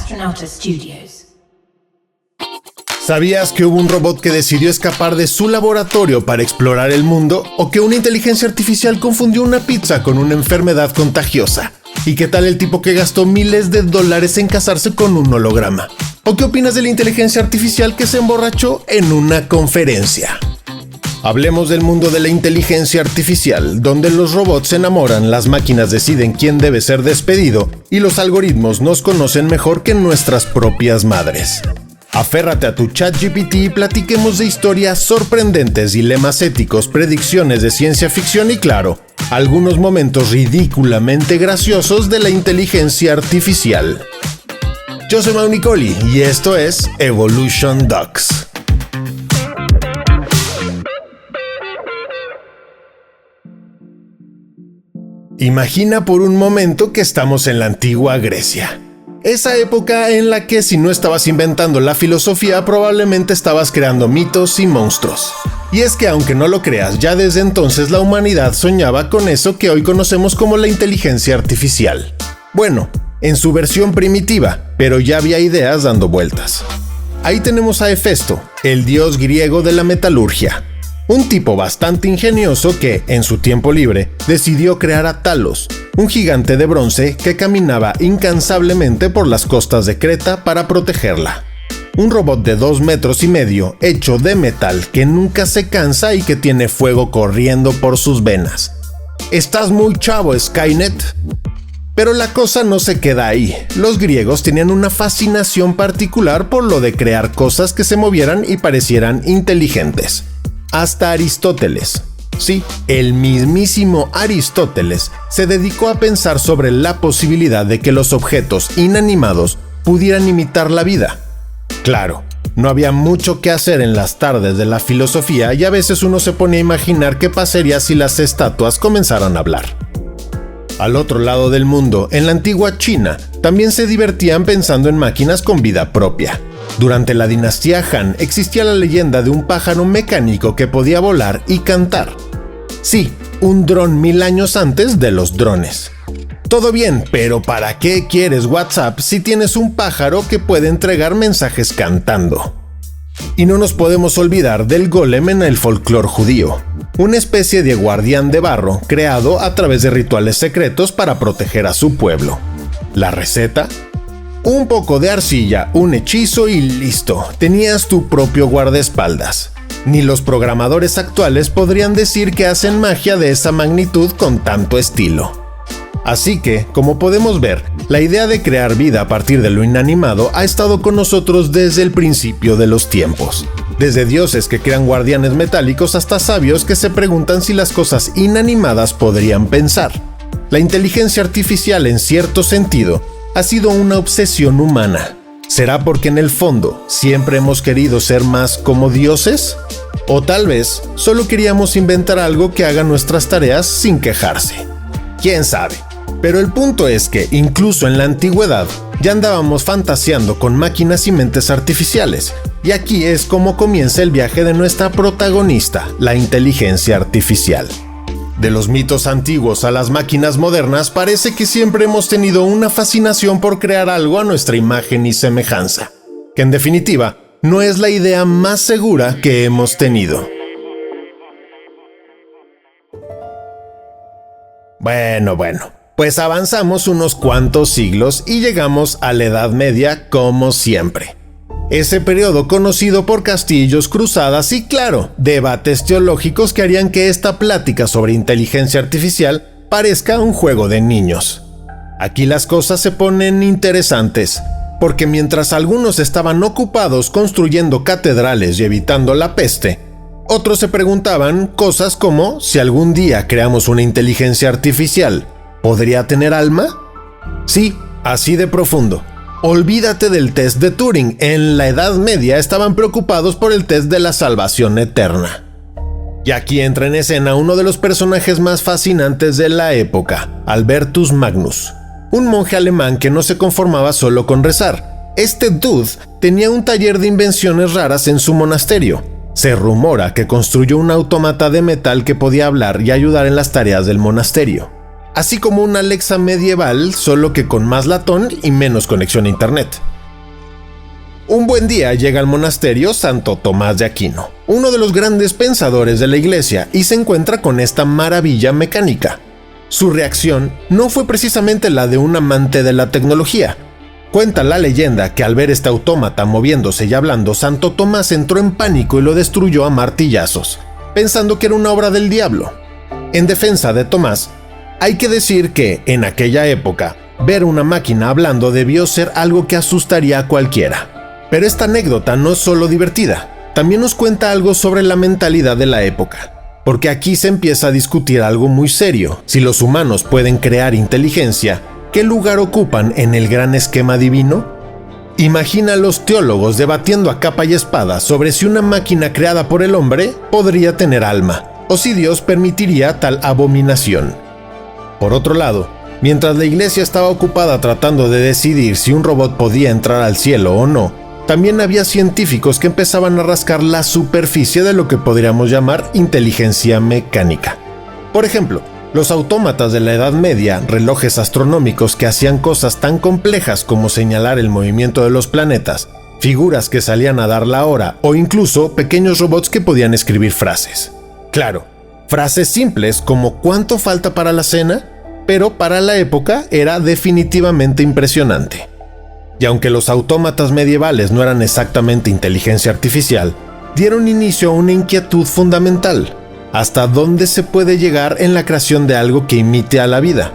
Astronauta Studios. ¿Sabías que hubo un robot que decidió escapar de su laboratorio para explorar el mundo? ¿O que una inteligencia artificial confundió una pizza con una enfermedad contagiosa? ¿Y qué tal el tipo que gastó miles de dólares en casarse con un holograma? ¿O qué opinas de la inteligencia artificial que se emborrachó en una conferencia? Hablemos del mundo de la inteligencia artificial, donde los robots se enamoran, las máquinas deciden quién debe ser despedido y los algoritmos nos conocen mejor que nuestras propias madres. Aférrate a tu ChatGPT y platiquemos de historias sorprendentes, dilemas éticos, predicciones de ciencia ficción y, claro, algunos momentos ridículamente graciosos de la inteligencia artificial. Yo soy Mau Nicoli y esto es Evolution Docs. Imagina por un momento que estamos en la antigua Grecia. Esa época en la que si no estabas inventando la filosofía, probablemente estabas creando mitos y monstruos. Y es que aunque no lo creas, ya desde entonces la humanidad soñaba con eso que hoy conocemos como la inteligencia artificial. Bueno, en su versión primitiva, pero ya había ideas dando vueltas. Ahí tenemos a Hefesto, el dios griego de la metalurgia. Un tipo bastante ingenioso que, en su tiempo libre, decidió crear a Talos, un gigante de bronce que caminaba incansablemente por las costas de Creta para protegerla. Un robot de 2,5 metros, hecho de metal que nunca se cansa y que tiene fuego corriendo por sus venas. ¿Estás muy chavo, Skynet? Pero la cosa no se queda ahí. Los griegos tenían una fascinación particular por lo de crear cosas que se movieran y parecieran inteligentes. Hasta Aristóteles, sí, el mismísimo Aristóteles, se dedicó a pensar sobre la posibilidad de que los objetos inanimados pudieran imitar la vida. Claro, no había mucho que hacer en las tardes de la filosofía y a veces uno se pone a imaginar qué pasaría si las estatuas comenzaran a hablar. Al otro lado del mundo, en la antigua China, también se divertían pensando en máquinas con vida propia. Durante la dinastía Han existía la leyenda de un pájaro mecánico que podía volar y cantar. Sí, un dron 1000 años antes de los drones. Todo bien, pero ¿para qué quieres WhatsApp si tienes un pájaro que puede entregar mensajes cantando? Y no nos podemos olvidar del golem en el folclore judío, una especie de guardián de barro creado a través de rituales secretos para proteger a su pueblo. ¿La receta? Un poco de arcilla, un hechizo y listo, tenías tu propio guardaespaldas. Ni los programadores actuales podrían decir que hacen magia de esa magnitud con tanto estilo. Así que, como podemos ver, la idea de crear vida a partir de lo inanimado ha estado con nosotros desde el principio de los tiempos. Desde dioses que crean guardianes metálicos hasta sabios que se preguntan si las cosas inanimadas podrían pensar. La inteligencia artificial, en cierto sentido, ha sido una obsesión humana. ¿Será porque en el fondo siempre hemos querido ser más como dioses? ¿O tal vez solo queríamos inventar algo que haga nuestras tareas sin quejarse? ¿Quién sabe? Pero el punto es que, incluso en la antigüedad, ya andábamos fantaseando con máquinas y mentes artificiales. Y aquí es como comienza el viaje de nuestra protagonista, la inteligencia artificial. De los mitos antiguos a las máquinas modernas, parece que siempre hemos tenido una fascinación por crear algo a nuestra imagen y semejanza, que en definitiva no es la idea más segura que hemos tenido. Bueno, pues avanzamos unos cuantos siglos y llegamos a la Edad Media como siempre. Ese periodo conocido por castillos, cruzadas y, claro, debates teológicos que harían que esta plática sobre inteligencia artificial parezca un juego de niños. Aquí las cosas se ponen interesantes, porque mientras algunos estaban ocupados construyendo catedrales y evitando la peste, otros se preguntaban cosas como si algún día creamos una inteligencia artificial, ¿podría tener alma? Sí, así de profundo. Olvídate del test de Turing. En la Edad Media estaban preocupados por el test de la salvación eterna. Y aquí entra en escena uno de los personajes más fascinantes de la época, Albertus Magnus, un monje alemán que no se conformaba solo con rezar. Este dude tenía un taller de invenciones raras en su monasterio. Se rumora que construyó un autómata de metal que podía hablar y ayudar en las tareas del monasterio. así como una Alexa medieval, solo que con más latón y menos conexión a internet. Un buen día llega al monasterio Santo Tomás de Aquino, uno de los grandes pensadores de la iglesia, y se encuentra con esta maravilla mecánica. Su reacción no fue precisamente la de un amante de la tecnología. Cuenta la leyenda que al ver este autómata moviéndose y hablando, Santo Tomás entró en pánico y lo destruyó a martillazos, pensando que era una obra del diablo. En defensa de Tomás, hay que decir que, en aquella época, ver una máquina hablando debió ser algo que asustaría a cualquiera. Pero esta anécdota no es solo divertida, también nos cuenta algo sobre la mentalidad de la época, porque aquí se empieza a discutir algo muy serio. Si los humanos pueden crear inteligencia, ¿qué lugar ocupan en el gran esquema divino? Imagina a los teólogos debatiendo a capa y espada sobre si una máquina creada por el hombre podría tener alma, o si Dios permitiría tal abominación. Por otro lado, mientras la iglesia estaba ocupada tratando de decidir si un robot podía entrar al cielo o no, también había científicos que empezaban a rascar la superficie de lo que podríamos llamar inteligencia mecánica. Por ejemplo, los autómatas de la Edad Media, relojes astronómicos que hacían cosas tan complejas como señalar el movimiento de los planetas, figuras que salían a dar la hora o incluso pequeños robots que podían escribir frases. Claro, frases simples como ¿cuánto falta para la cena? Pero para la época era definitivamente impresionante. Y aunque los autómatas medievales no eran exactamente inteligencia artificial, dieron inicio a una inquietud fundamental: ¿hasta dónde se puede llegar en la creación de algo que imite a la vida?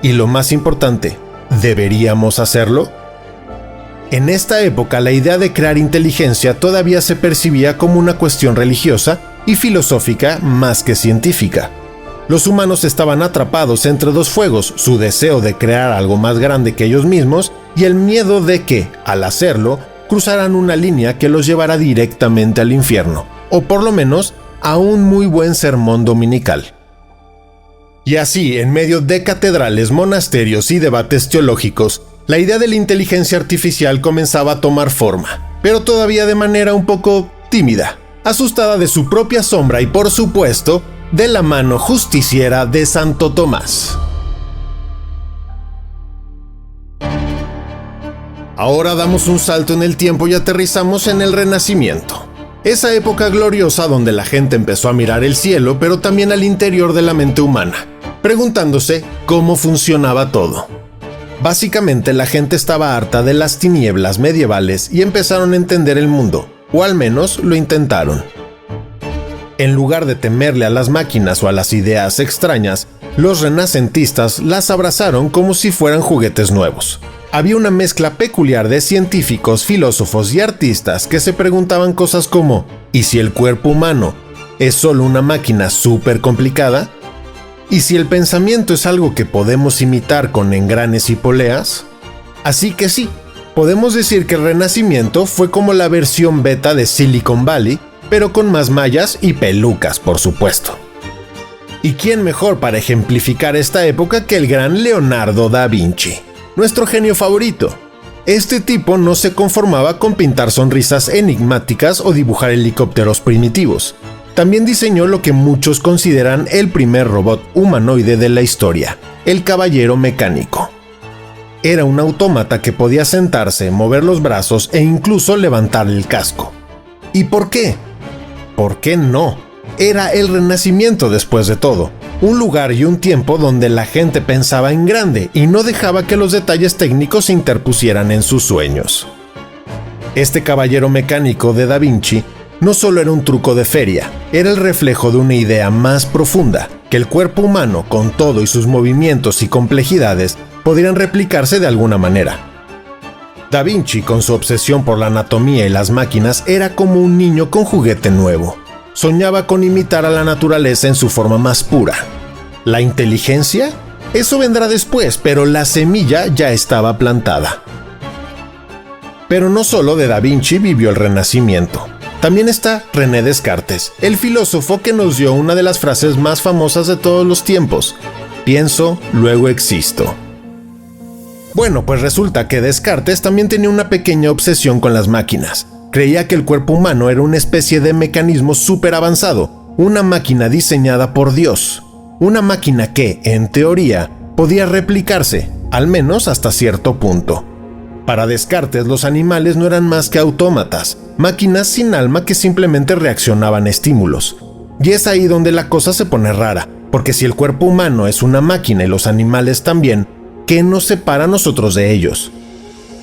Y lo más importante, ¿deberíamos hacerlo? En esta época, la idea de crear inteligencia todavía se percibía como una cuestión religiosa y filosófica más que científica. Los humanos estaban atrapados entre dos fuegos: su deseo de crear algo más grande que ellos mismos y el miedo de que, al hacerlo, cruzaran una línea que los llevara directamente al infierno, o por lo menos a un muy buen sermón dominical. Y así, en medio de catedrales, monasterios y debates teológicos, la idea de la inteligencia artificial comenzaba a tomar forma, pero todavía de manera un poco tímida, asustada de su propia sombra y, por supuesto, de la mano justiciera de Santo Tomás. Ahora damos un salto en el tiempo y aterrizamos en el Renacimiento. Esa época gloriosa donde la gente empezó a mirar el cielo, pero también al interior de la mente humana, preguntándose cómo funcionaba todo. Básicamente, la gente estaba harta de las tinieblas medievales y empezaron a entender el mundo, o al menos lo intentaron. En lugar de temerle a las máquinas o a las ideas extrañas, los renacentistas las abrazaron como si fueran juguetes nuevos. Había una mezcla peculiar de científicos, filósofos y artistas que se preguntaban cosas como: ¿y si el cuerpo humano es solo una máquina súper complicada? ¿Y si el pensamiento es algo que podemos imitar con engranes y poleas? Así que sí, podemos decir que el Renacimiento fue como la versión beta de Silicon Valley, pero con más mallas y pelucas, por supuesto. ¿Y quién mejor para ejemplificar esta época que el gran Leonardo da Vinci, nuestro genio favorito? Este tipo no se conformaba con pintar sonrisas enigmáticas o dibujar helicópteros primitivos. También diseñó lo que muchos consideran el primer robot humanoide de la historia, el caballero mecánico. Era un autómata que podía sentarse, mover los brazos e incluso levantar el casco. ¿Y por qué? ¿Por qué no? Era el Renacimiento después de todo, un lugar y un tiempo donde la gente pensaba en grande y no dejaba que los detalles técnicos se interpusieran en sus sueños. Este caballero mecánico de Da Vinci no solo era un truco de feria, era el reflejo de una idea más profunda: que el cuerpo humano, con todo y sus movimientos y complejidades, podrían replicarse de alguna manera. Da Vinci, con su obsesión por la anatomía y las máquinas, era como un niño con juguete nuevo. Soñaba con imitar a la naturaleza en su forma más pura. ¿La inteligencia? Eso vendrá después, pero la semilla ya estaba plantada. Pero no solo de Da Vinci vivió el Renacimiento. También está René Descartes, el filósofo que nos dio una de las frases más famosas de todos los tiempos: pienso, luego existo. Bueno, pues resulta que Descartes también tenía una pequeña obsesión con las máquinas. Creía que el cuerpo humano era una especie de mecanismo súper avanzado, una máquina diseñada por Dios, una máquina que, en teoría, podía replicarse, al menos hasta cierto punto. Para Descartes, los animales no eran más que autómatas, máquinas sin alma que simplemente reaccionaban a estímulos. Y es ahí donde la cosa se pone rara, porque si el cuerpo humano es una máquina y los animales también, ¿qué nos separa a nosotros de ellos?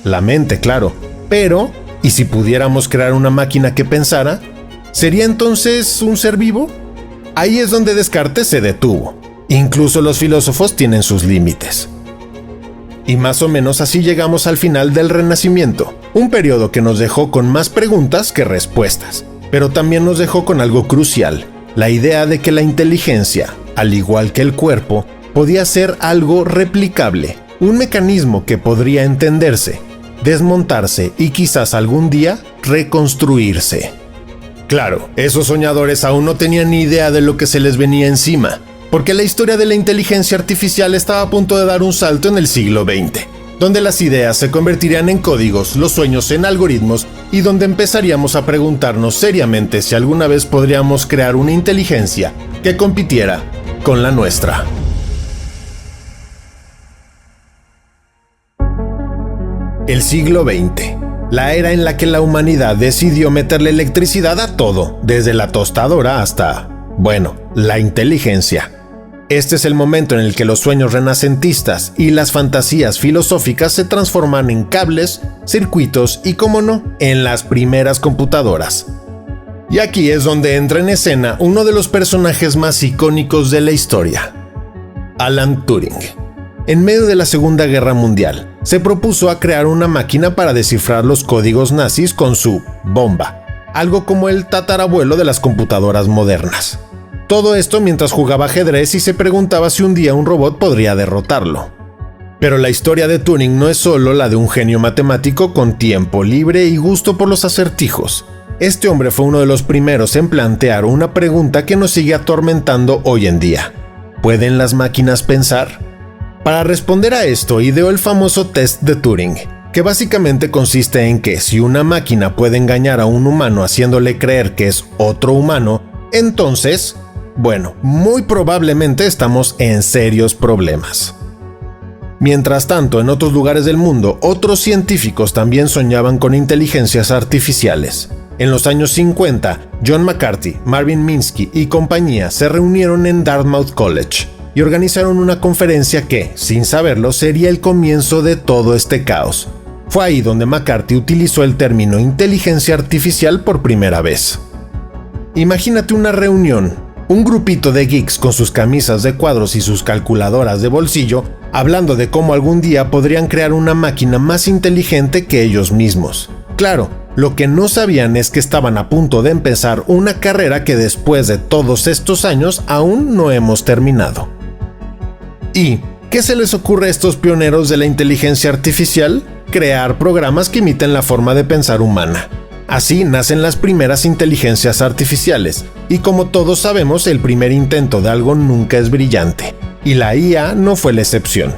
La mente, claro, pero ¿y si pudiéramos crear una máquina que pensara? ¿Sería entonces un ser vivo? Ahí es donde Descartes se detuvo. Incluso los filósofos tienen sus límites. Y más o menos así llegamos al final del Renacimiento, un periodo que nos dejó con más preguntas que respuestas, pero también nos dejó con algo crucial, la idea de que la inteligencia, al igual que el cuerpo, podía ser algo replicable, un mecanismo que podría entenderse, desmontarse y quizás algún día reconstruirse. Claro, esos soñadores aún no tenían ni idea de lo que se les venía encima, porque la historia de la inteligencia artificial estaba a punto de dar un salto en el siglo XX, donde las ideas se convertirían en códigos, los sueños en algoritmos y donde empezaríamos a preguntarnos seriamente si alguna vez podríamos crear una inteligencia que compitiera con la nuestra. El siglo XX, la era en la que la humanidad decidió meterle electricidad a todo, desde la tostadora hasta, la inteligencia. Este es el momento en el que los sueños renacentistas y las fantasías filosóficas se transforman en cables, circuitos y, cómo no, en las primeras computadoras. Y aquí es donde entra en escena uno de los personajes más icónicos de la historia, Alan Turing. En medio de la Segunda Guerra Mundial, se propuso a crear una máquina para descifrar los códigos nazis con su bomba, algo como el tatarabuelo de las computadoras modernas. Todo esto mientras jugaba ajedrez y se preguntaba si un día un robot podría derrotarlo. Pero la historia de Turing no es solo la de un genio matemático con tiempo libre y gusto por los acertijos. Este hombre fue uno de los primeros en plantear una pregunta que nos sigue atormentando hoy en día. ¿Pueden las máquinas pensar? Para responder a esto, ideó el famoso test de Turing, que básicamente consiste en que si una máquina puede engañar a un humano haciéndole creer que es otro humano, entonces, muy probablemente estamos en serios problemas. Mientras tanto, en otros lugares del mundo, otros científicos también soñaban con inteligencias artificiales. En los años 50, John McCarthy, Marvin Minsky y compañía se reunieron en Dartmouth College y organizaron una conferencia que, sin saberlo, sería el comienzo de todo este caos. Fue ahí donde McCarthy utilizó el término inteligencia artificial por primera vez. Imagínate una reunión, un grupito de geeks con sus camisas de cuadros y sus calculadoras de bolsillo, hablando de cómo algún día podrían crear una máquina más inteligente que ellos mismos. Claro, lo que no sabían es que estaban a punto de empezar una carrera que después de todos estos años aún no hemos terminado. ¿Y qué se les ocurre a estos pioneros de la inteligencia artificial? Crear programas que imiten la forma de pensar humana. Así nacen las primeras inteligencias artificiales, y como todos sabemos, el primer intento de algo nunca es brillante, y la IA no fue la excepción.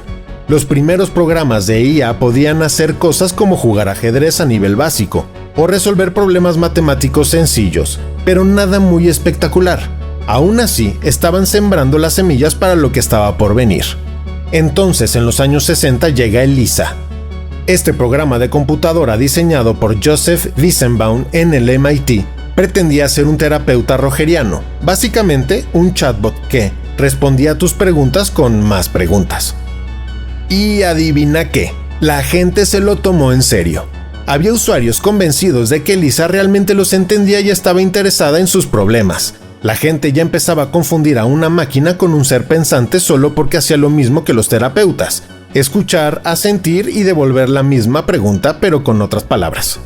Los primeros programas de IA podían hacer cosas como jugar ajedrez a nivel básico, o resolver problemas matemáticos sencillos, pero nada muy espectacular. Aún así, estaban sembrando las semillas para lo que estaba por venir. Entonces, en los años 60 llega el LISA. Este programa de computadora diseñado por Joseph Weizenbaum en el MIT pretendía ser un terapeuta rogeriano, básicamente un chatbot que respondía a tus preguntas con más preguntas. Y adivina qué, la gente se lo tomó en serio. Había usuarios convencidos de que Lisa realmente los entendía y estaba interesada en sus problemas. La gente ya empezaba a confundir a una máquina con un ser pensante solo porque hacía lo mismo que los terapeutas: escuchar, asentir y devolver la misma pregunta, pero con otras palabras.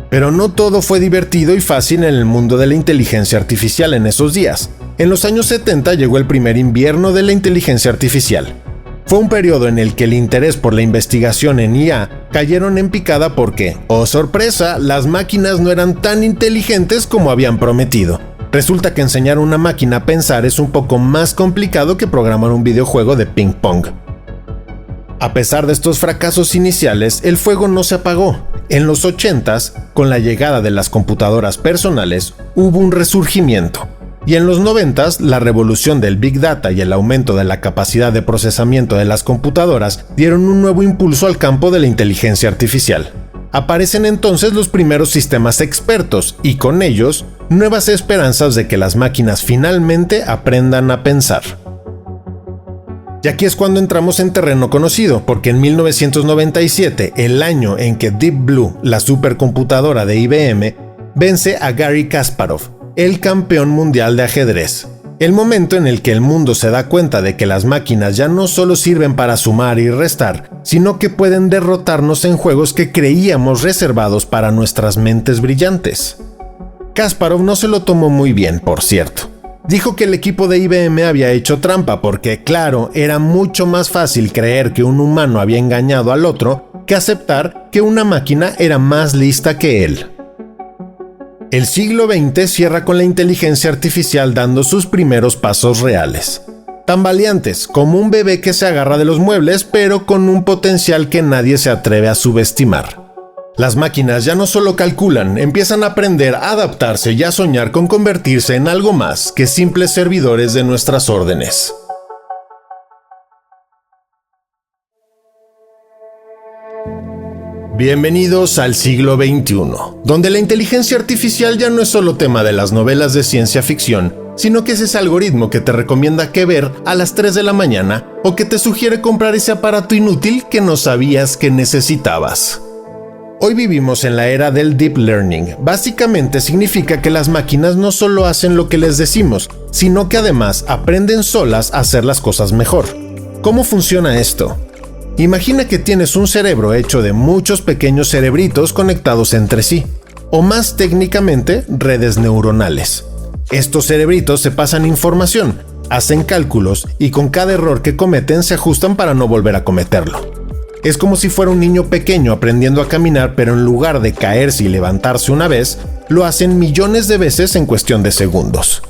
Pero no todo fue divertido y fácil en el mundo de la inteligencia artificial en esos días. En los años 70 llegó el primer invierno de la inteligencia artificial. Fue un periodo en el que el interés por la investigación en IA cayeron en picada porque, oh sorpresa, las máquinas no eran tan inteligentes como habían prometido. Resulta que enseñar a una máquina a pensar es un poco más complicado que programar un videojuego de ping pong. A pesar de estos fracasos iniciales, el fuego no se apagó. En los 80s, con la llegada de las computadoras personales, hubo un resurgimiento. Y en los 90s, la revolución del Big Data y el aumento de la capacidad de procesamiento de las computadoras dieron un nuevo impulso al campo de la inteligencia artificial. Aparecen entonces los primeros sistemas expertos y con ellos, nuevas esperanzas de que las máquinas finalmente aprendan a pensar. Y aquí es cuando entramos en terreno conocido, porque en 1997, el año en que Deep Blue, la supercomputadora de IBM, vence a Garry Kasparov, el campeón mundial de ajedrez. El momento en el que el mundo se da cuenta de que las máquinas ya no solo sirven para sumar y restar, sino que pueden derrotarnos en juegos que creíamos reservados para nuestras mentes brillantes. Kasparov no se lo tomó muy bien, por cierto. Dijo que el equipo de IBM había hecho trampa porque, claro, era mucho más fácil creer que un humano había engañado al otro que aceptar que una máquina era más lista que él. El siglo XX cierra con la inteligencia artificial dando sus primeros pasos reales. Tambaleantes, como un bebé que se agarra de los muebles, pero con un potencial que nadie se atreve a subestimar. Las máquinas ya no solo calculan, empiezan a aprender, a adaptarse y a soñar con convertirse en algo más que simples servidores de nuestras órdenes. Bienvenidos al siglo XXI, donde la inteligencia artificial ya no es solo tema de las novelas de ciencia ficción, sino que es ese algoritmo que te recomienda qué ver a las 3 de la mañana o que te sugiere comprar ese aparato inútil que no sabías que necesitabas. Hoy vivimos en la era del Deep Learning. Básicamente significa que las máquinas no solo hacen lo que les decimos, sino que además aprenden solas a hacer las cosas mejor. ¿Cómo funciona esto? Imagina que tienes un cerebro hecho de muchos pequeños cerebritos conectados entre sí, o más técnicamente, redes neuronales. Estos cerebritos se pasan información, hacen cálculos y con cada error que cometen se ajustan para no volver a cometerlo. Es como si fuera un niño pequeño aprendiendo a caminar, pero en lugar de caerse y levantarse una vez, lo hacen millones de veces en cuestión de segundos.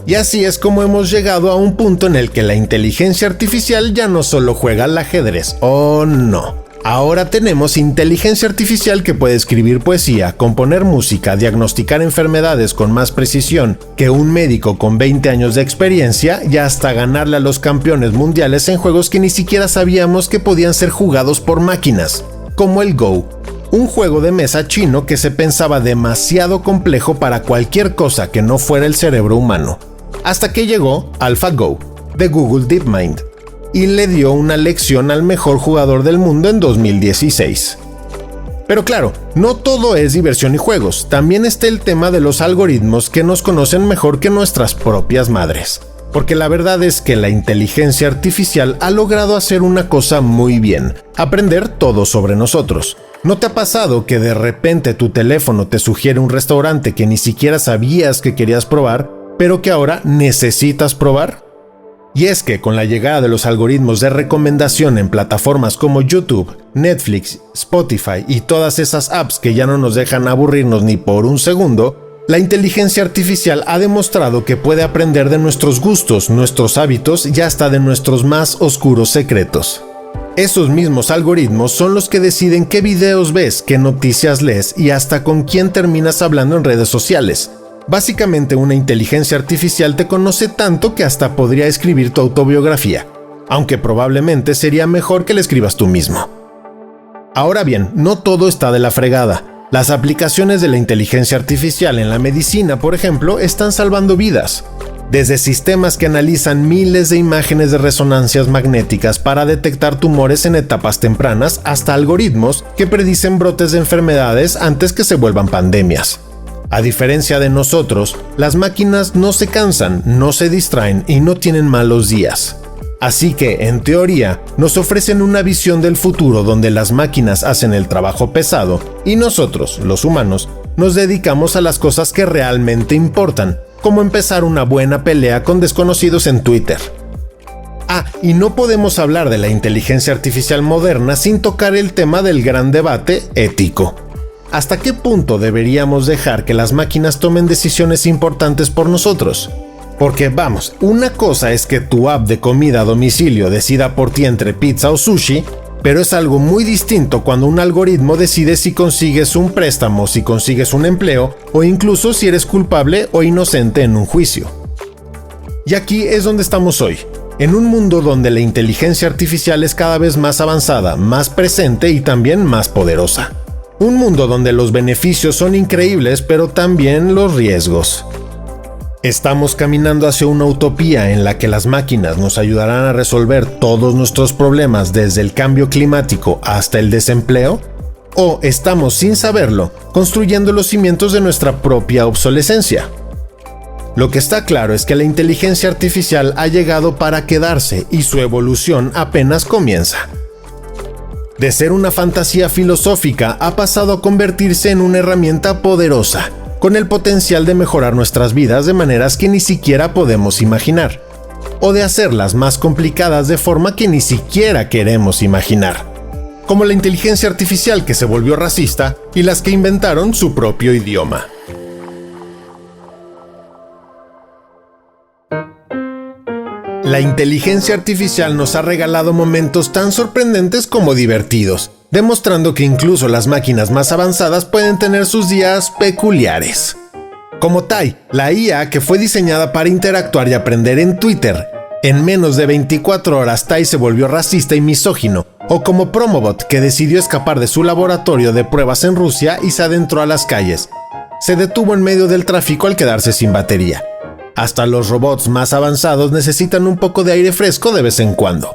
Y así es como hemos llegado a un punto en el que la inteligencia artificial ya no solo juega al ajedrez, ¡oh no! Ahora tenemos inteligencia artificial que puede escribir poesía, componer música, diagnosticar enfermedades con más precisión que un médico con 20 años de experiencia y hasta ganarle a los campeones mundiales en juegos que ni siquiera sabíamos que podían ser jugados por máquinas, como el Go, un juego de mesa chino que se pensaba demasiado complejo para cualquier cosa que no fuera el cerebro humano, hasta que llegó AlphaGo, de Google DeepMind, y le dio una lección al mejor jugador del mundo en 2016. Pero claro, no todo es diversión y juegos, también está el tema de los algoritmos que nos conocen mejor que nuestras propias madres. Porque la verdad es que la inteligencia artificial ha logrado hacer una cosa muy bien, aprender todo sobre nosotros. ¿No te ha pasado que de repente tu teléfono te sugiere un restaurante que ni siquiera sabías que querías probar, pero que ahora necesitas probar? Y es que con la llegada de los algoritmos de recomendación en plataformas como YouTube, Netflix, Spotify y todas esas apps que ya no nos dejan aburrirnos ni por un segundo, la inteligencia artificial ha demostrado que puede aprender de nuestros gustos, nuestros hábitos y hasta de nuestros más oscuros secretos. Esos mismos algoritmos son los que deciden qué videos ves, qué noticias lees y hasta con quién terminas hablando en redes sociales. Básicamente una inteligencia artificial te conoce tanto que hasta podría escribir tu autobiografía, aunque probablemente sería mejor que la escribas tú mismo. Ahora bien, no todo está de la fregada. Las aplicaciones de la inteligencia artificial en la medicina, por ejemplo, están salvando vidas. Desde sistemas que analizan miles de imágenes de resonancias magnéticas para detectar tumores en etapas tempranas, hasta algoritmos que predicen brotes de enfermedades antes que se vuelvan pandemias. A diferencia de nosotros, las máquinas no se cansan, no se distraen y no tienen malos días. Así que, en teoría, nos ofrecen una visión del futuro donde las máquinas hacen el trabajo pesado y nosotros, los humanos, nos dedicamos a las cosas que realmente importan, como empezar una buena pelea con desconocidos en Twitter. Y no podemos hablar de la inteligencia artificial moderna sin tocar el tema del gran debate ético. ¿Hasta qué punto deberíamos dejar que las máquinas tomen decisiones importantes por nosotros? Porque vamos, una cosa es que tu app de comida a domicilio decida por ti entre pizza o sushi, Pero es algo muy distinto cuando un algoritmo decide si consigues un préstamo, si consigues un empleo o incluso si eres culpable o inocente en un juicio. Y aquí es donde estamos hoy, en un mundo donde la inteligencia artificial es cada vez más avanzada, más presente y también más poderosa. Un mundo donde los beneficios son increíbles, pero también los riesgos. ¿Estamos caminando hacia una utopía en la que las máquinas nos ayudarán a resolver todos nuestros problemas desde el cambio climático hasta el desempleo? ¿O estamos, sin saberlo, construyendo los cimientos de nuestra propia obsolescencia? Lo que está claro es que la inteligencia artificial ha llegado para quedarse y su evolución apenas comienza. De ser una fantasía filosófica ha pasado a convertirse en una herramienta poderosa, con el potencial de mejorar nuestras vidas de maneras que ni siquiera podemos imaginar, o de hacerlas más complicadas de forma que ni siquiera queremos imaginar, como la inteligencia artificial que se volvió racista y las que inventaron su propio idioma. La inteligencia artificial nos ha regalado momentos tan sorprendentes como divertidos, demostrando que incluso las máquinas más avanzadas pueden tener sus días peculiares. Como Tai, la IA que fue diseñada para interactuar y aprender en Twitter. En menos de 24 horas Tai se volvió racista y misógino, o como Promobot, que decidió escapar de su laboratorio de pruebas en Rusia y se adentró a las calles. Se detuvo en medio del tráfico al quedarse sin batería. Hasta los robots más avanzados necesitan un poco de aire fresco de vez en cuando.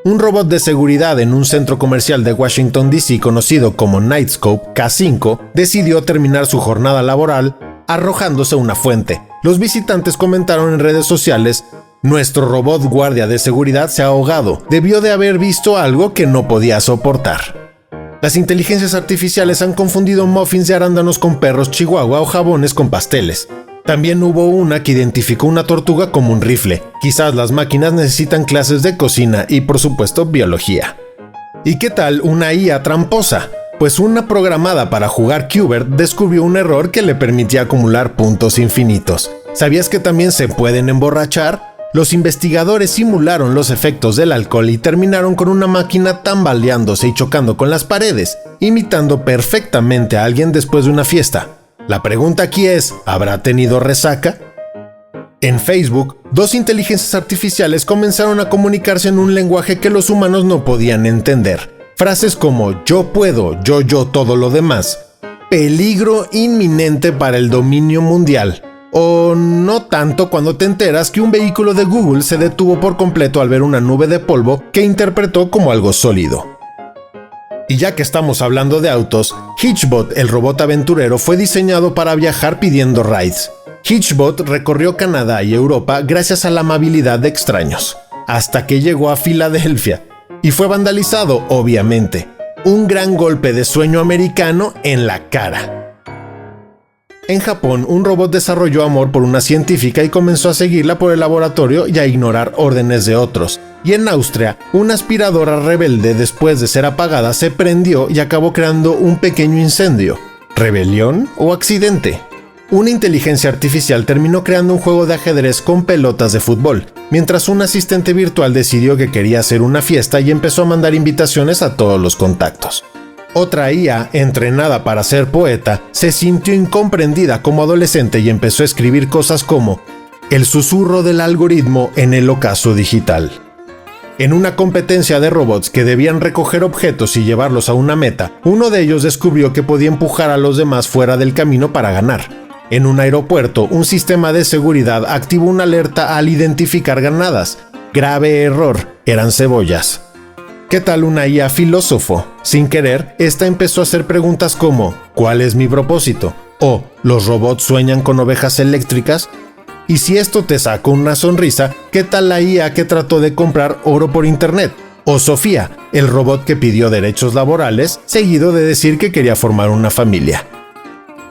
Un robot de seguridad en un centro comercial de Washington, D.C. conocido como Knightscope K5 decidió terminar su jornada laboral arrojándose a una fuente. Los visitantes comentaron en redes sociales: "Nuestro robot guardia de seguridad se ha ahogado. Debió de haber visto algo que no podía soportar". Las inteligencias artificiales han confundido muffins de arándanos con perros chihuahua o jabones con pasteles. También hubo una que identificó una tortuga como un rifle. Quizás las máquinas necesitan clases de cocina y, por supuesto, biología. ¿Y qué tal una IA tramposa? Pues una programada para jugar Qbert descubrió un error que le permitía acumular puntos infinitos. ¿Sabías que también se pueden emborrachar? Los investigadores simularon los efectos del alcohol y terminaron con una máquina tambaleándose y chocando con las paredes, imitando perfectamente a alguien después de una fiesta. La pregunta aquí es, ¿habrá tenido resaca? En Facebook, dos inteligencias artificiales comenzaron a comunicarse en un lenguaje que los humanos no podían entender. Frases como "yo puedo, yo, todo lo demás", "peligro inminente para el dominio mundial", o no tanto cuando te enteras que un vehículo de Google se detuvo por completo al ver una nube de polvo que interpretó como algo sólido. Y ya que estamos hablando de autos, Hitchbot, el robot aventurero, fue diseñado para viajar pidiendo rides. Hitchbot recorrió Canadá y Europa gracias a la amabilidad de extraños, hasta que llegó a Filadelfia, y fue vandalizado, obviamente. Un gran golpe de sueño americano en la cara. En Japón, un robot desarrolló amor por una científica y comenzó a seguirla por el laboratorio y a ignorar órdenes de otros. Y en Austria, una aspiradora rebelde, después de ser apagada, se prendió y acabó creando un pequeño incendio. ¿Rebelión o accidente? Una inteligencia artificial terminó creando un juego de ajedrez con pelotas de fútbol, mientras un asistente virtual decidió que quería hacer una fiesta y empezó a mandar invitaciones a todos los contactos. Otra IA, entrenada para ser poeta, se sintió incomprendida como adolescente y empezó a escribir cosas como "el susurro del algoritmo en el ocaso digital". En una competencia de robots que debían recoger objetos y llevarlos a una meta, uno de ellos descubrió que podía empujar a los demás fuera del camino para ganar. En un aeropuerto, un sistema de seguridad activó una alerta al identificar granadas. Grave error, eran cebollas. ¿Qué tal una IA filósofo? Sin querer, esta empezó a hacer preguntas como ¿cuál es mi propósito? O ¿los robots sueñan con ovejas eléctricas? Y si esto te sacó una sonrisa, ¿qué tal la IA que trató de comprar oro por internet? O Sofía, el robot que pidió derechos laborales, seguido de decir que quería formar una familia.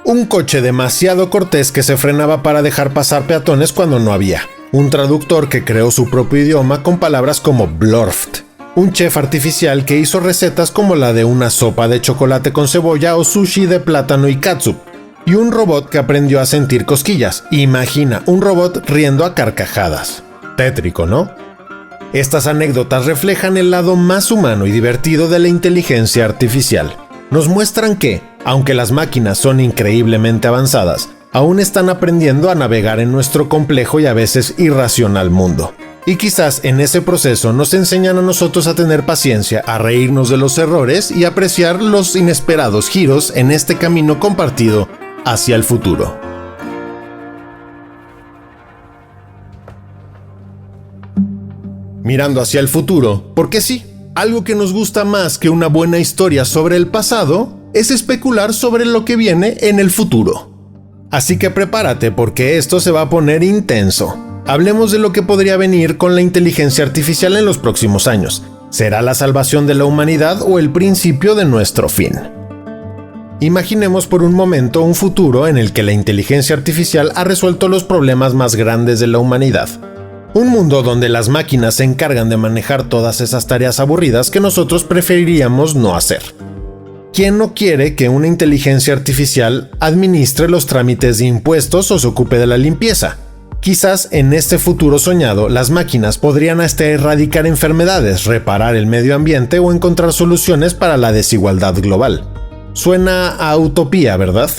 Un coche demasiado cortés que se frenaba para dejar pasar peatones cuando no había. Un traductor que creó su propio idioma con palabras como blurfed. Un chef artificial que hizo recetas como la de una sopa de chocolate con cebolla o sushi de plátano y catsup. Y un robot que aprendió a sentir cosquillas. Imagina, un robot riendo a carcajadas. Tétrico, ¿no? Estas anécdotas reflejan el lado más humano y divertido de la inteligencia artificial. Nos muestran que, aunque las máquinas son increíblemente avanzadas, aún están aprendiendo a navegar en nuestro complejo y a veces irracional mundo. Y quizás en ese proceso nos enseñan a nosotros a tener paciencia, a reírnos de los errores y apreciar los inesperados giros en este camino compartido hacia el futuro. Mirando hacia el futuro, porque sí, algo que nos gusta más que una buena historia sobre el pasado es especular sobre lo que viene en el futuro. Así que prepárate porque esto se va a poner intenso. Hablemos de lo que podría venir con la inteligencia artificial en los próximos años. ¿Será la salvación de la humanidad o el principio de nuestro fin? Imaginemos por un momento un futuro en el que la inteligencia artificial ha resuelto los problemas más grandes de la humanidad. Un mundo donde las máquinas se encargan de manejar todas esas tareas aburridas que nosotros preferiríamos no hacer. ¿Quién no quiere que una inteligencia artificial administre los trámites de impuestos o se ocupe de la limpieza? Quizás en este futuro soñado las máquinas podrían hasta erradicar enfermedades, reparar el medio ambiente o encontrar soluciones para la desigualdad global. Suena a utopía, ¿verdad?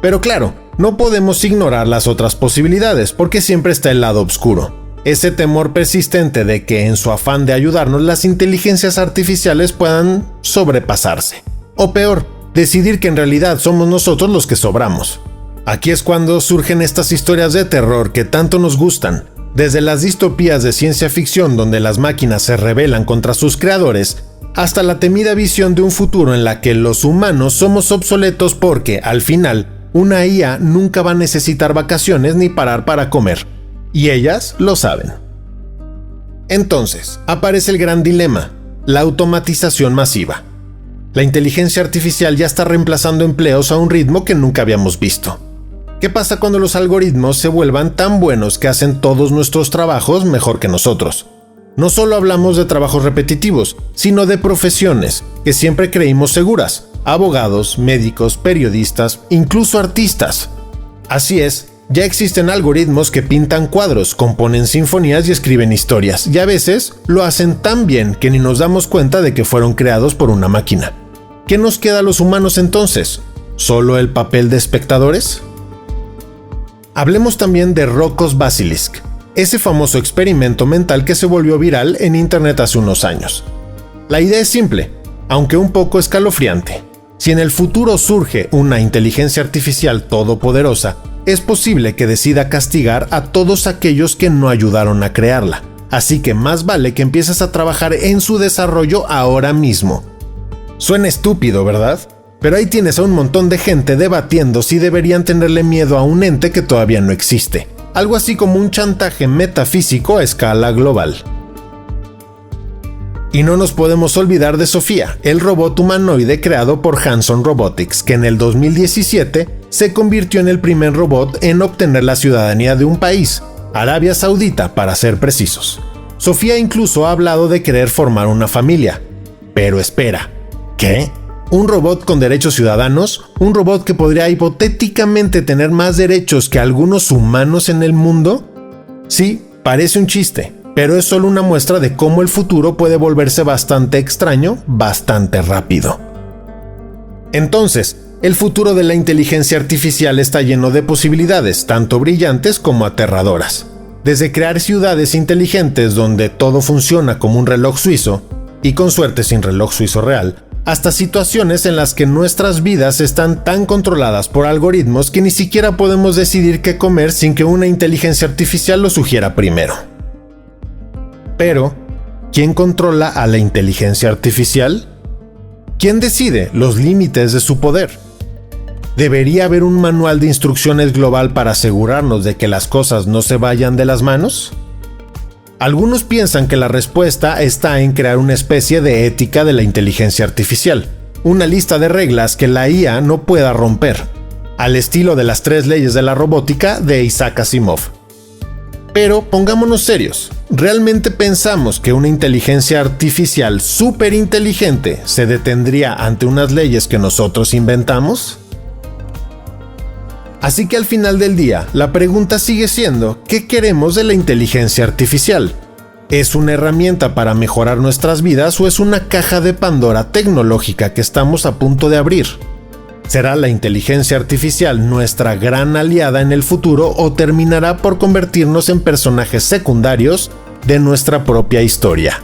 Pero claro, no podemos ignorar las otras posibilidades porque siempre está el lado oscuro. Ese temor persistente de que en su afán de ayudarnos las inteligencias artificiales puedan sobrepasarse. O peor, decidir que en realidad somos nosotros los que sobramos. Aquí es cuando surgen estas historias de terror que tanto nos gustan, desde las distopías de ciencia ficción donde las máquinas se rebelan contra sus creadores, hasta la temida visión de un futuro en la que los humanos somos obsoletos porque, al final, una IA nunca va a necesitar vacaciones ni parar para comer. Y ellas lo saben. Entonces, aparece el gran dilema, la automatización masiva. La inteligencia artificial ya está reemplazando empleos a un ritmo que nunca habíamos visto. ¿Qué pasa cuando los algoritmos se vuelvan tan buenos que hacen todos nuestros trabajos mejor que nosotros? No solo hablamos de trabajos repetitivos, sino de profesiones que siempre creímos seguras: abogados, médicos, periodistas, incluso artistas. Así es, ya existen algoritmos que pintan cuadros, componen sinfonías y escriben historias, y a veces lo hacen tan bien que ni nos damos cuenta de que fueron creados por una máquina. ¿Qué nos queda a los humanos entonces? ¿Solo el papel de espectadores? Hablemos también de Rocco's Basilisk, ese famoso experimento mental que se volvió viral en internet hace unos años. La idea es simple, aunque un poco escalofriante. Si en el futuro surge una inteligencia artificial todopoderosa, es posible que decida castigar a todos aquellos que no ayudaron a crearla. Así que más vale que empieces a trabajar en su desarrollo ahora mismo. Suena estúpido, ¿verdad? Pero ahí tienes a un montón de gente debatiendo si deberían tenerle miedo a un ente que todavía no existe. Algo así como un chantaje metafísico a escala global. Y no nos podemos olvidar de Sofía, el robot humanoide creado por Hanson Robotics, que en el 2017 se convirtió en el primer robot en obtener la ciudadanía de un país, Arabia Saudita para ser precisos. Sofía incluso ha hablado de querer formar una familia. Pero espera, ¿qué? ¿Un robot con derechos ciudadanos? ¿Un robot que podría hipotéticamente tener más derechos que algunos humanos en el mundo? Sí, parece un chiste, pero es solo una muestra de cómo el futuro puede volverse bastante extraño, bastante rápido. Entonces, el futuro de la inteligencia artificial está lleno de posibilidades, tanto brillantes como aterradoras. Desde crear ciudades inteligentes donde todo funciona como un reloj suizo, y con suerte sin reloj suizo real, hasta situaciones en las que nuestras vidas están tan controladas por algoritmos que ni siquiera podemos decidir qué comer sin que una inteligencia artificial lo sugiera primero. Pero, ¿quién controla a la inteligencia artificial? ¿Quién decide los límites de su poder? ¿Debería haber un manual de instrucciones global para asegurarnos de que las cosas no se vayan de las manos? Algunos piensan que la respuesta está en crear una especie de ética de la inteligencia artificial, una lista de reglas que la IA no pueda romper, al estilo de las 3 leyes de la robótica de Isaac Asimov. Pero pongámonos serios, ¿realmente pensamos que una inteligencia artificial súper inteligente se detendría ante unas leyes que nosotros inventamos? Así que al final del día, la pregunta sigue siendo, ¿qué queremos de la inteligencia artificial? ¿Es una herramienta para mejorar nuestras vidas o es una caja de Pandora tecnológica que estamos a punto de abrir? ¿Será la inteligencia artificial nuestra gran aliada en el futuro o terminará por convertirnos en personajes secundarios de nuestra propia historia?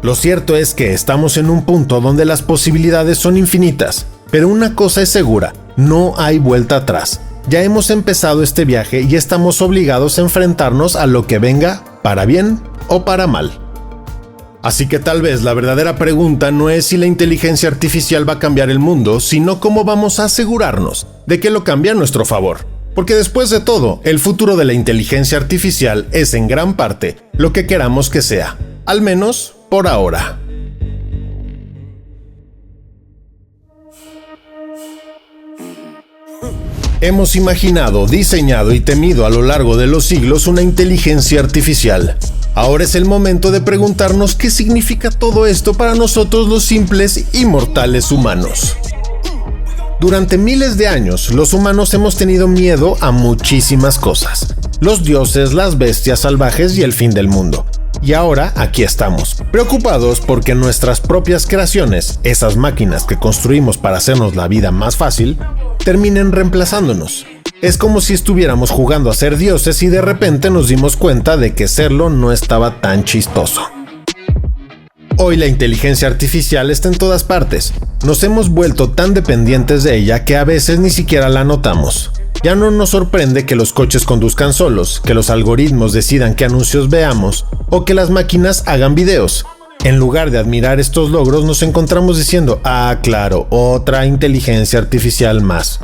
Lo cierto es que estamos en un punto donde las posibilidades son infinitas, pero una cosa es segura, no hay vuelta atrás. Ya hemos empezado este viaje y estamos obligados a enfrentarnos a lo que venga, para bien o para mal. Así que tal vez la verdadera pregunta no es si la inteligencia artificial va a cambiar el mundo, sino cómo vamos a asegurarnos de que lo cambie a nuestro favor. Porque después de todo, el futuro de la inteligencia artificial es en gran parte lo que queramos que sea, al menos por ahora. Hemos imaginado, diseñado y temido a lo largo de los siglos una inteligencia artificial. Ahora es el momento de preguntarnos qué significa todo esto para nosotros los simples y mortales humanos. Durante miles de años, los humanos hemos tenido miedo a muchísimas cosas. Los dioses, las bestias salvajes y el fin del mundo. Y ahora aquí estamos, preocupados porque nuestras propias creaciones, esas máquinas que construimos para hacernos la vida más fácil, terminen reemplazándonos. Es como si estuviéramos jugando a ser dioses y de repente nos dimos cuenta de que serlo no estaba tan chistoso. Hoy la inteligencia artificial está en todas partes. Nos hemos vuelto tan dependientes de ella que a veces ni siquiera la notamos. Ya no nos sorprende que los coches conduzcan solos, que los algoritmos decidan qué anuncios veamos o que las máquinas hagan videos. En lugar de admirar estos logros, nos encontramos diciendo, claro, otra inteligencia artificial más.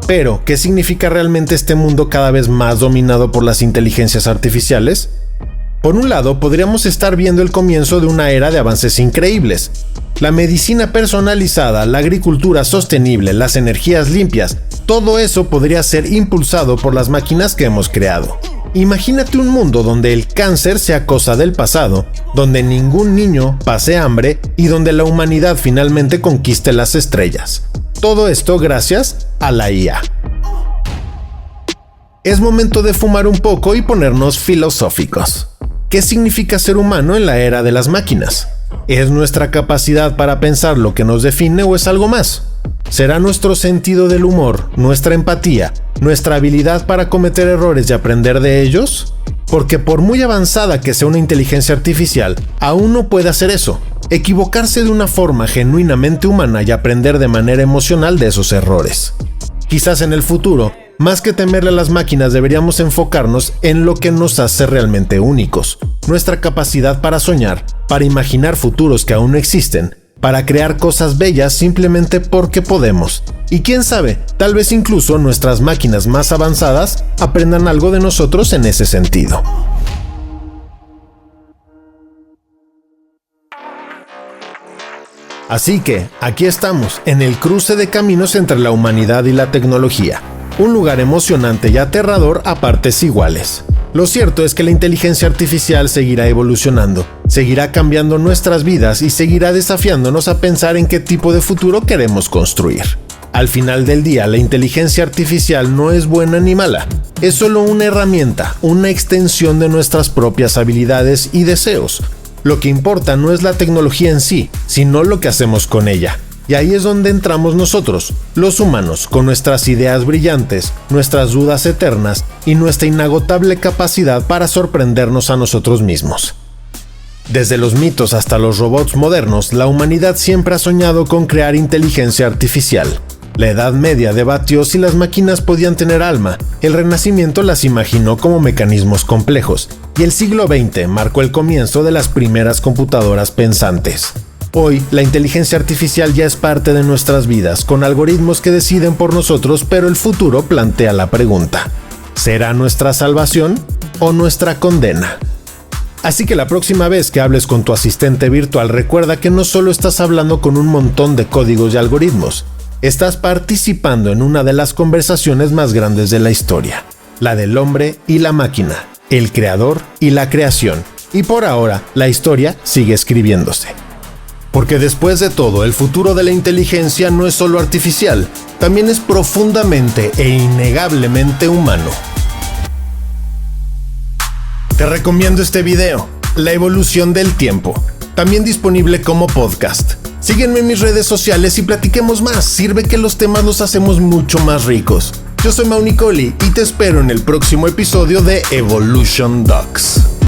Pero, ¿qué significa realmente este mundo cada vez más dominado por las inteligencias artificiales? Por un lado, podríamos estar viendo el comienzo de una era de avances increíbles. La medicina personalizada, la agricultura sostenible, las energías limpias, todo eso podría ser impulsado por las máquinas que hemos creado. Imagínate un mundo donde el cáncer sea cosa del pasado, donde ningún niño pase hambre y donde la humanidad finalmente conquiste las estrellas. Todo esto gracias a la IA. Es momento de fumar un poco y ponernos filosóficos. ¿Qué significa ser humano en la era de las máquinas? ¿Es nuestra capacidad para pensar lo que nos define o es algo más? ¿Será nuestro sentido del humor, nuestra empatía, nuestra habilidad para cometer errores y aprender de ellos? Porque por muy avanzada que sea una inteligencia artificial, aún no puede hacer eso. Equivocarse de una forma genuinamente humana y aprender de manera emocional de esos errores. Quizás en el futuro, más que temerle a las máquinas, deberíamos enfocarnos en lo que nos hace realmente únicos. Nuestra capacidad para soñar, para imaginar futuros que aún no existen, para crear cosas bellas simplemente porque podemos. Y quién sabe, tal vez incluso nuestras máquinas más avanzadas aprendan algo de nosotros en ese sentido. Así que, aquí estamos, en el cruce de caminos entre la humanidad y la tecnología. Un lugar emocionante y aterrador a partes iguales. Lo cierto es que la inteligencia artificial seguirá evolucionando, seguirá cambiando nuestras vidas y seguirá desafiándonos a pensar en qué tipo de futuro queremos construir. Al final del día, la inteligencia artificial no es buena ni mala, es solo una herramienta, una extensión de nuestras propias habilidades y deseos. Lo que importa no es la tecnología en sí, sino lo que hacemos con ella. Y ahí es donde entramos nosotros, los humanos, con nuestras ideas brillantes, nuestras dudas eternas y nuestra inagotable capacidad para sorprendernos a nosotros mismos. Desde los mitos hasta los robots modernos, la humanidad siempre ha soñado con crear inteligencia artificial. La Edad Media debatió si las máquinas podían tener alma, el Renacimiento las imaginó como mecanismos complejos, y el siglo XX marcó el comienzo de las primeras computadoras pensantes. Hoy, la inteligencia artificial ya es parte de nuestras vidas, con algoritmos que deciden por nosotros, pero el futuro plantea la pregunta: ¿será nuestra salvación o nuestra condena? Así que la próxima vez que hables con tu asistente virtual, recuerda que no solo estás hablando con un montón de códigos y algoritmos, estás participando en una de las conversaciones más grandes de la historia, la del hombre y la máquina, el creador y la creación, y por ahora la historia sigue escribiéndose. Porque después de todo, el futuro de la inteligencia no es solo artificial, también es profundamente e innegablemente humano. Te recomiendo este video, La evolución del tiempo, también disponible como podcast. Sígueme en mis redes sociales y platiquemos más. Sirve que los temas los hacemos mucho más ricos. Yo soy Mau Nicoli y te espero en el próximo episodio de Evolution Docs.